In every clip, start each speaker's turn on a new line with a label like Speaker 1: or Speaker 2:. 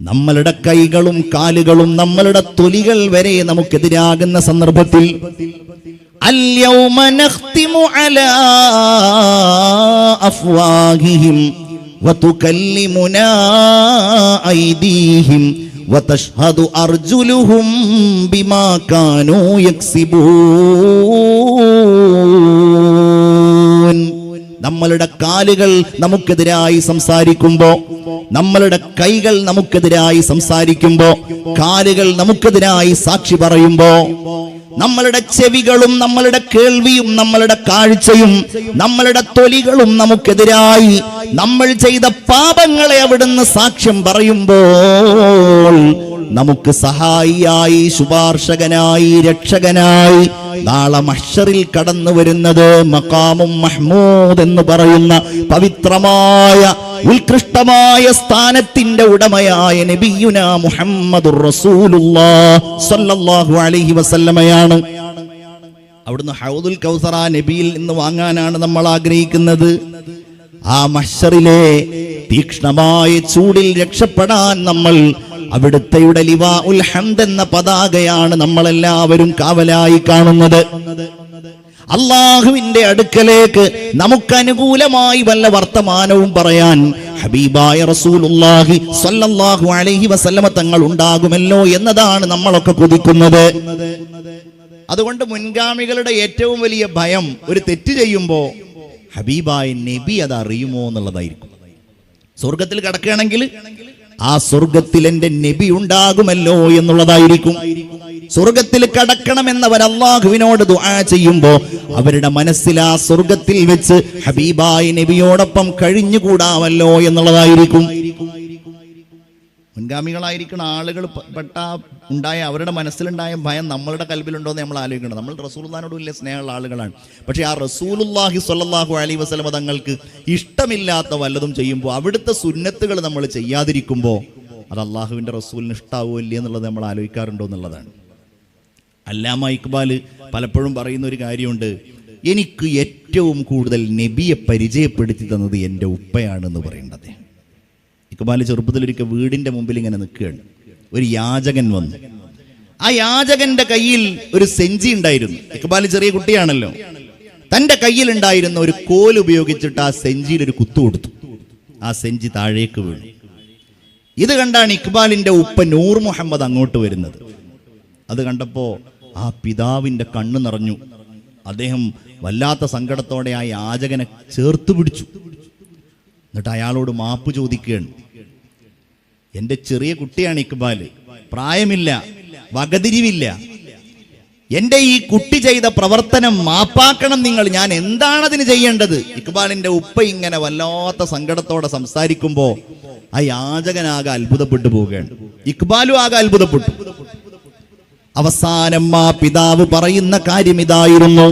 Speaker 1: നമ്മളുടെ കൈകളും കാലുകളും നമ്മളുടെ തൊലികൾ വരെ നമുക്കെതിരാകുന്ന സന്ദർഭത്തിൽ അൽയൗമ നഖ്തിമു അലാ അഫ്വാഹിഹിം വതുകല്ലിമുനാ ഐദീഹിം വതഷ്ഹദു അർജുലുഹും ബിമാ കാനൂ യക്സിബൂൻ. നമ്മളുടെ കാലുകൾ നമുക്കെതിരായി സംസാരിക്കുമ്പോ, നമ്മളുടെ കൈകൾ നമുക്കെതിരായി സംസാരിക്കുമ്പോ, കാലുകൾ നമുക്കെതിരായി സാക്ഷി പറയുമ്പോ, നമ്മളുടെ ചെവികളും നമ്മളുടെ കേൾവിയും നമ്മളുടെ കാഴ്ചയും നമ്മളുടെ തൊലികളും നമുക്കെതിരായി നമ്മൾ ചെയ്ത പാപങ്ങളെ അവിടുന്ന് സാക്ഷ്യം പറയുമ്പോൾ നമുക്ക് സഹായിയായി, ശുപാർശകനായി, രക്ഷകനായി നാളെ മഹ്ശറിൽ കടന്നു വരുന്നത് മഖാമും മഹ്മൂദ് എന്ന് പറയുന്ന പവിത്രമായ ഉത്കൃഷ്ടമായ സ്ഥാനത്തിന്റെ ഉടമയായ നബിയുനാ മുഹമ്മദുർ റസൂലുള്ളാഹി സ്വല്ലല്ലാഹു അലൈഹി വസല്ലമയാണ്. അവിടുന്ന് ഹൗദുൽ കൗസറ നബിയിൽ നിന്ന് വാങ്ങാനാണ് നമ്മൾ ആഗ്രഹിക്കുന്നത്. ആ മഹ്ശറിലെ തീക്ഷ്ണമായ ചൂടിൽ രക്ഷപ്പെടാൻ നമ്മൾ അവിടുത്തെയുടെ ലിവാഉൽ ഹംദ് എന്ന പതാകയാണ് നമ്മളെല്ലാവരും കാവലായി കാണുന്നത്. അള്ളാഹുവിന്റെ അടുക്കലേക്ക് നമുക്ക് അനുകൂലമായി വല്ല വർത്തമാനവും പറയാൻ ഹബീബായ റസൂലുള്ളാഹി സ്വല്ലല്ലാഹു അലൈഹി വസല്ലമ തങ്ങൾ ഉണ്ടാകുമല്ലോ എന്നതാണ് നമ്മളൊക്കെ കൊതിക്കുന്നത്. അതുകൊണ്ട് മുൻഗാമികളുടെ ഏറ്റവും വലിയ ഭയം ഒരു തെറ്റ് ചെയ്യുമ്പോൾ ഹബീബായ നബി അത് അറിയുമോ എന്നുള്ളതായിരിക്കും. സ്വർഗത്തിൽ കടക്കുകയാണെങ്കിൽ ആ സ്വർഗത്തിൽ എന്റെ നബി ഉണ്ടാകുമല്ലോ എന്നുള്ളതായിരിക്കും. സ്വർഗത്തിൽ കടക്കണമെന്നവർ അല്ലാഹുവിനോട് ദുആ ചെയ്യുമ്പോൾ അവരുടെ മനസ്സിൽ ആ സ്വർഗത്തിൽ വെച്ച് ഹബീബായ നബിയോടൊപ്പം കഴിഞ്ഞുകൂടാമല്ലോ എന്നുള്ളതായിരിക്കും. മുൻഗാമികളായിരിക്കുന്ന ആളുകൾ ഉണ്ടായ അവരുടെ മനസ്സിലുണ്ടായ ഭയം നമ്മളുടെ കൽബിലുണ്ടോ എന്ന് നമ്മൾ ആലോചിക്കണം. നമ്മൾ റസൂലുള്ളാഹിനോട് വലിയ സ്നേഹമുള്ള ആളുകളാണ്. പക്ഷേ ആ റസൂലുള്ളാഹി സ്വല്ലല്ലാഹു അലൈഹി വസല്ലമ തങ്ങൾക്ക് ഇഷ്ടമില്ലാത്ത വല്ലതും ചെയ്യുമ്പോൾ, അവിടുത്തെ സുന്നത്തുകൾ നമ്മൾ ചെയ്യാതിരിക്കുമ്പോൾ അത് അള്ളാഹുവിൻ്റെ റസൂലിന് ഇഷ്ടാവുമല്ലേ എന്നുള്ളത് നമ്മൾ ആലോചിക്കാറുണ്ടോ എന്നുള്ളതാണ്. അല്ലാമ ഇക്ബാൽ പലപ്പോഴും പറയുന്ന ഒരു കാര്യമുണ്ട്, എനിക്ക് ഏറ്റവും കൂടുതൽ നബിയെ പരിചയപ്പെടുത്തി തന്നത് എൻ്റെ ഉപ്പയാണെന്ന് പറയുന്നത്. ഇക്ബാൽ ചെറുപ്പത്തിലൊരിക്കൽ വീടിൻ്റെ മുമ്പിൽ ഇങ്ങനെ നിൽക്കുകയാണ്. ഒരു യാചകൻ വന്നു. ആ യാചകന്റെ കയ്യിൽ ഒരു സെഞ്ചി ഉണ്ടായിരുന്നു. ഇക്ബാൽ ചെറിയ കുട്ടിയാണല്ലോ. തൻ്റെ കയ്യിലുണ്ടായിരുന്ന ഒരു കോൽ ഉപയോഗിച്ചിട്ട് ആ സെഞ്ചിയിൽ ഒരു കുത്തു കൊടുത്തു. ആ സെഞ്ചി താഴേക്ക് വീണു. ഇത് കണ്ടാണ് ഇക്ബാലിന്റെ ഉപ്പ നൂർ മുഹമ്മദ് അങ്ങോട്ട് വരുന്നത്. അത് കണ്ടപ്പോൾ ആ പിതാവിൻ്റെ കണ്ണ് നിറഞ്ഞു. അദ്ദേഹം വല്ലാത്ത സങ്കടത്തോടെ ആ യാചകനെ ചേർത്ത് പിടിച്ചു. എന്നിട്ട് അയാളോട് മാപ്പ് ചോദിക്കുകയാണ്. എൻ്റെ ചെറിയ കുട്ടിയാണ് ഇക്ബാൽ, പ്രായമില്ല, വകതിരിവില്ല. എൻ്റെ ഈ കുട്ടി ചെയ്ത പ്രവർത്തനം മാപ്പാക്കണം നിങ്ങൾ, ഞാൻ എന്താണ് അതിന് ചെയ്യേണ്ടത്? ഇക്ബാലിന്റെ ഉപ്പ ഇങ്ങനെ വല്ലാത്ത സങ്കടത്തോടെ സംസാരിക്കുമ്പോൾ ആ യാചകനാകെ അത്ഭുതപ്പെട്ടു പോവുകയാണ്. ഇക്ബാലും ആകെ അത്ഭുതപ്പെട്ടു. അവസാനം ആ പിതാവ് പറയുന്ന കാര്യം ഇതായിരുന്നു,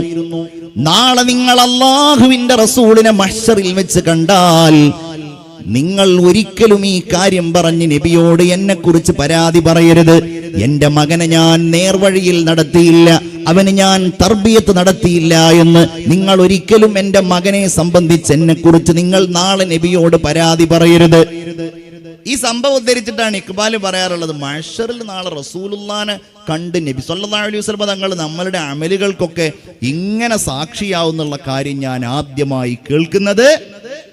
Speaker 1: നാളെ നിങ്ങൾ അല്ലാഹുവിന്റെ റസൂലിനെ മഹ്ശറിൽ വെച്ച് കണ്ടാൽ നിങ്ങൾ ഒരിക്കലും ഈ കാര്യം പറഞ്ഞ് നബിയോട് എന്നെ കുറിച്ച് പരാതി പറയരുത്. എന്റെ മകനെ ഞാൻ നേർവഴിയിൽ നടത്തിയില്ല, അവന് ഞാൻ തർബിയത്ത് നടത്തിയില്ല എന്ന് നിങ്ങൾ ഒരിക്കലും എന്റെ മകനെ സംബന്ധിച്ച് എന്നെ കുറിച്ച് നിങ്ങൾ നാളെ നബിയോട് പരാതി പറയരുത്. ഈ സംഭവം ഉദ്ധരിച്ചിട്ടാണ് ഇക്ബാൽ പറയാറുള്ളത്, മഹ്ശറിൽ നാളെ റസൂലുള്ളാഹിനെ കണ്ട് നബി സല്ലല്ലാഹു അലൈഹി വസല്ലം തങ്ങൾ നമ്മളുടെ അമലുകൾക്കൊക്കെ ഇങ്ങനെ സാക്ഷിയാവുന്നുള്ള കാര്യം ഞാൻ ആദ്യമായി കേൾക്കുന്നത്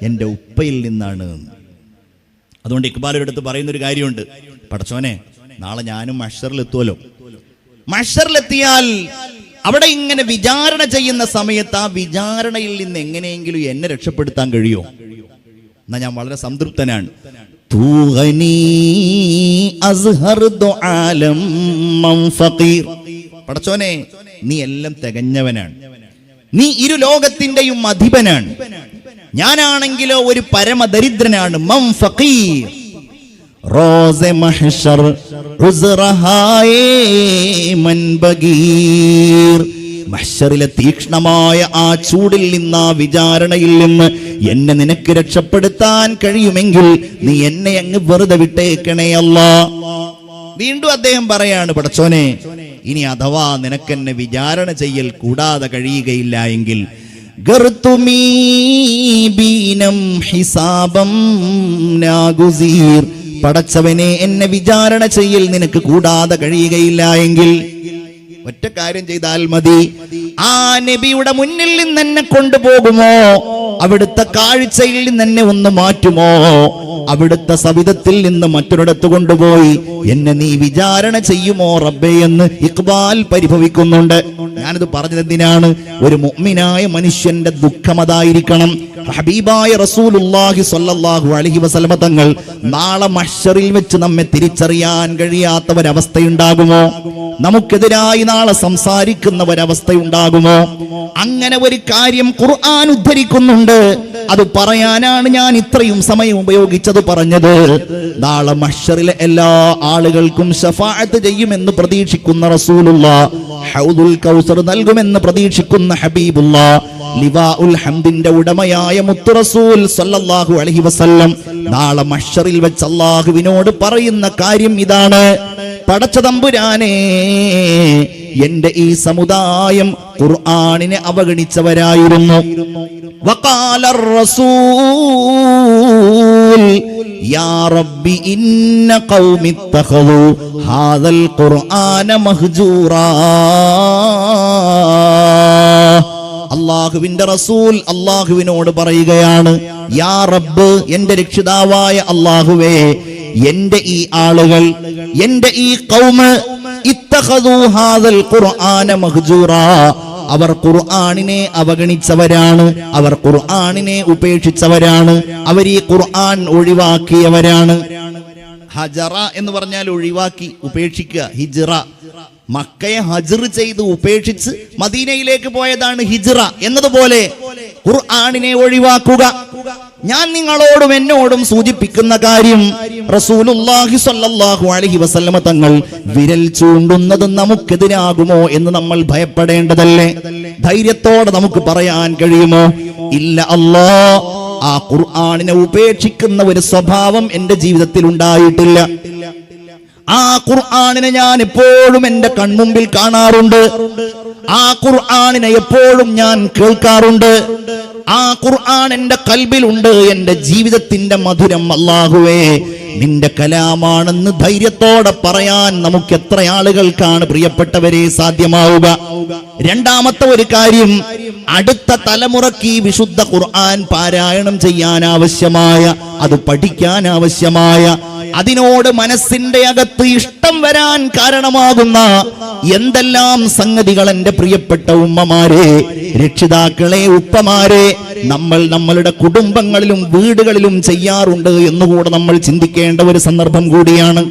Speaker 1: എൻ്റെ ഉപ്പയിൽ നിന്നാണ്. അതുകൊണ്ട് ഇക്ബാലിന്റെ അടുത്ത് പറയുന്നൊരു കാര്യമുണ്ട്, പടച്ചോനെ നാളെ ഞാനും മഹ്ശറിലെത്തുമല്ലോ. മഹ്ശറിലെത്തിയാൽ അവിടെ ഇങ്ങനെ വിചാരണ ചെയ്യുന്ന സമയത്ത് ആ വിചാരണയിൽ നിന്ന് എങ്ങനെയെങ്കിലും എന്നെ രക്ഷപ്പെടുത്താൻ കഴിയുമോ? എന്നാ ഞാൻ വളരെ സംതൃപ്തനാണ്. പടച്ചോനെ നീ എല്ലാം തികഞ്ഞവനാണ്, നീ ഇരു ലോകത്തിന്റെയും അധിപനാണ്. ഞാനാണെങ്കിലോ ഒരു പരമദരിദ്രനാണ്. മഹ്ശറിലെ തീക്ഷ്ണമായ ആ ചൂടിൽ നിന്ന്, ആ വിചാരണയിൽ നിന്ന് എന്നെ നിനക്ക് രക്ഷപ്പെടുത്താൻ കഴിയുമെങ്കിൽ നീ എന്നെ അങ്ങ് വെറുതെ വിട്ടേക്കണേ അല്ലാ. വീണ്ടും അദ്ദേഹം പറയാണ്, പടച്ചോനെ ഇനി അഥവാ നിനക്കെന്നെ വിചാരണ ചെയ്യൽ കൂടാതെ കഴിയുകയില്ല എങ്കിൽ പടച്ചവനെ എന്നെ വിചാരണ ചെയ്യൽ നിനക്ക് കൂടാതെ കഴിയുകയില്ല എങ്കിൽ ഒറ്റ കാര്യം ചെയ്താൽ മതി. ആ നബിയുടെ മുന്നിൽ നിന്ന് എന്നെ കൊണ്ടുപോകുമോ? അവിടുത്തെ കാഴ്ചയിൽ നിന്ന് എന്നെ ഒന്ന് മാറ്റുമോ? അവിടുത്തെ സവിധത്തിൽ നിന്ന് മറ്റൊരിടത്ത് കൊണ്ടുപോയി എന്നെ നീ വിചാരണ ചെയ്യുമോ റബ്ബേ എന്ന് ഇഖ്ബാൽ പരിഭവിക്കുന്നുണ്ട്. ഞാനിത് പറഞ്ഞത് എന്തിനാണ്? ഒരു മുഅ്മിനായ മനുഷ്യന്റെ ദുഃഖം അതായിരിക്കണം. ഹബീബായ റസൂലുള്ളാഹി സ്വല്ലല്ലാഹു അലൈഹി വസല്ലമ തങ്ങൾ നാളെ മഹ്ശറിൽ വെച്ച് നമ്മെ തിരിച്ചറിയാൻ കഴിയാത്ത ഒരവസ്ഥയുണ്ടാകുമോ? നമുക്കെതിരായി നാളെ സംസാരിക്കുന്ന ഒരവസ്ഥയുണ്ടാകുമോ? അങ്ങനെ ഒരു കാര്യം ഖുർആൻ ഉദ്ധരിക്കുന്നുണ്ട്. അത് പറയാനാണ് ഞാൻ ഇത്രയും സമയം ഉപയോഗിച്ചത് പറഞ്ഞത്. നാളെ മഹ്ശറിലെ എല്ലാ ആളുകൾക്കും ശഫാഅത്ത് ചെയ്യുമെന്ന് പ്രതീക്ഷിക്കുന്ന റസൂലുള്ളാഹ്, ഹൗദുൽ കൗസർ നൽകുമെന്ന് പ്രതീക്ഷിക്കുന്ന ഹബീബുള്ളാഹ്, ലിവാഉൽ ഹംദിന്റെ ഉടമയായ മുത്തു റസൂൽ സല്ലല്ലാഹു അലൈഹി വസല്ലം നാളെ മഹ്ശറിൽ വെച്ച് അല്ലാഹുവിനോട് പറയുന്ന കാര്യം ഇതാണ്: പടച്ച തമ്പുരാനേ, എന്റെ ഈ സമുദായം ഖുർആനിനെ അവഗണിച്ചവരായിരുന്നു. വഖാലർ റസൂൽ യാ റബ്ബി ഇന്ന ഖൗമി ഇത്തഖദു ഹാദൽ ഖുർആന മഹ്ജൂറാ. അല്ലാഹുവിന്റെ റസൂൽ അല്ലാഹുവിനോട് പറയുകയാണ്, യാ റബ്ബ്, എന്റെ രക്ഷിതാവായ അല്ലാഹുവേ, എന്റെ ഈ ആളുകൾ, എന്റെ ഈ ഖൗമ്, ഇത്തഖദു ഹാദൽ ഖുർആന മഹ്ജൂറാ, അവർ ഖുർആനിനെ അവഗണിച്ചവരാണ്, അവർ ഖുർആനിനെ ഉപേക്ഷിച്ചവരാണ്, അവർ ഈ ഖുർആൻ ഒഴിവാക്കിയവരാണ്. ഹജറ എന്ന് പറഞ്ഞാൽ ഒഴിവാക്കി, ഉപേക്ഷിക്കുക. ഹിജ്റ, മക്കയെ ഹജ്ർ ചെയ്ത് ഉപേക്ഷിച്ച് മദീനയിലേക്ക് പോയതാണ് ഹിജ്റ എന്നതുപോലെ ഖുർആനിനെ ഒഴിവാക്കുക. ഞാൻ നിങ്ങളോടും എന്നോടും സൂചിപ്പിക്കുന്ന കാര്യം, റസൂലുള്ളാഹി സ്വല്ലല്ലാഹു അലൈഹി വസല്ലമ തങ്ങൾ വിരൽ ചൂണ്ടുന്നത് നമുക്കെതിരാകുമോ എന്ന് നമ്മൾ ഭയപ്പെടേണ്ടതല്ലേ? ധൈര്യത്തോടെ നമുക്ക് പറയാൻ കഴിയുമോ? ഇല്ല അല്ലാഹ്, ആ ഖുർആനിനെ ഉപേക്ഷിക്കുന്ന ഒരു സ്വഭാവം എന്റെ ജീവിതത്തിൽ ഉണ്ടായിട്ടില്ല. ആ ഖുർആനിനെ ഞാൻ എപ്പോഴും എന്റെ കൺമുമ്പിൽ കാണാറുണ്ട്. ആ ഖുർആനിനെ എപ്പോഴും ഞാൻ കേൾക്കാറുണ്ട്. ആ ഖുർആൻ എന്റെ കൽബിലുണ്ട്. എന്റെ ജീവിതത്തിന്റെ മധുരം അല്ലാഹുവേ നിന്റെ കലാമാണെന്ന് ധൈര്യത്തോടെ പറയാൻ നമുക്ക് എത്ര ആളുകൾക്കാണ് പ്രിയപ്പെട്ടവരെ സാധ്യമാവുക? രണ്ടാമത്തെ ഒരു കാര്യം, അടുത്ത തലമുറയ്ക്ക് ഈ വിശുദ്ധ ഖുർആൻ പാരായണം ചെയ്യാൻ ആവശ്യമായ, അത് പഠിക്കാൻ ആവശ്യമായ, അതിനോട് മനസ്സിന്റെ അകത്ത് ഇഷ്ടം വരാൻ കാരണമാകുന്ന എന്തെല്ലാം സംഗതികൾ എന്റെ പ്രിയപ്പെട്ട ഉമ്മമാരെ, രക്ഷിതാക്കളെ, ഉപ്പമാരെ, നമ്മൾ നമ്മളുടെ കുടുംബങ്ങളിലും വീടുകളിലും ചെയ്യാറുണ്ട് എന്നുകൂടെ നമ്മൾ ചിന്തിക്കേണ്ട ഒരു സന്ദർഭം കൂടിയാണ്.